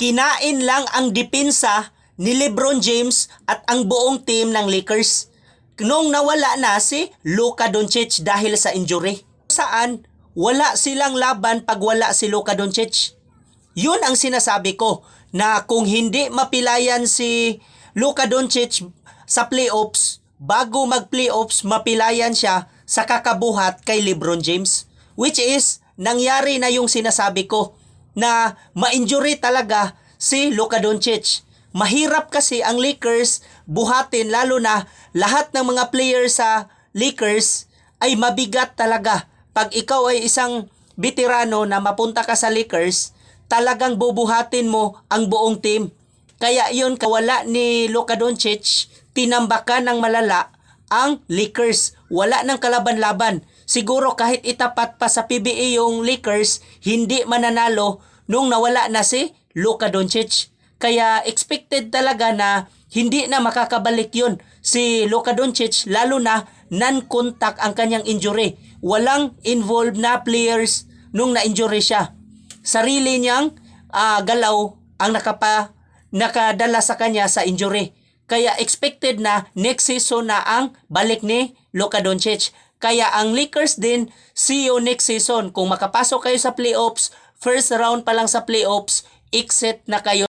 Kinain lang ang depensa ni LeBron James at ang buong team ng Lakers nung nawala na si Luka Doncic dahil sa injury. Saan wala silang laban pag wala si Luka Doncic. Yun ang sinasabi ko na kung hindi mapilayan si Luka Doncic sa playoffs, bago mag-playoffs, mapilayan siya sa kakabuhat kay LeBron James. Which is, nangyari na yung sinasabi ko na ma-injury talaga si Luka Doncic. Mahirap kasi ang Lakers buhatin, lalo na lahat ng mga players sa Lakers ay mabigat talaga. Pag ikaw ay isang veterano na mapunta ka sa Lakers, talagang bubuhatin mo ang buong team. Kaya yun, kawala ni Luka Doncic, tinambakan ng malala ang Lakers. Wala ng kalaban-laban. Siguro kahit itapat pa sa PBA yung Lakers, hindi mananalo nung nawala na si Luka Doncic. Kaya expected talaga na hindi na makakabalik yun si Luka Doncic, lalo na non-contact ang kanyang injury. Walang involved na players nung na-injury siya. Sarili niyang galaw ang nakadala sa kanya sa injury. Kaya expected na next season na ang balik ni Luka Doncic. Kaya ang Lakers din, see you next season. Kung makapasok kayo sa playoffs, first round pa lang sa playoffs, exit na kayo.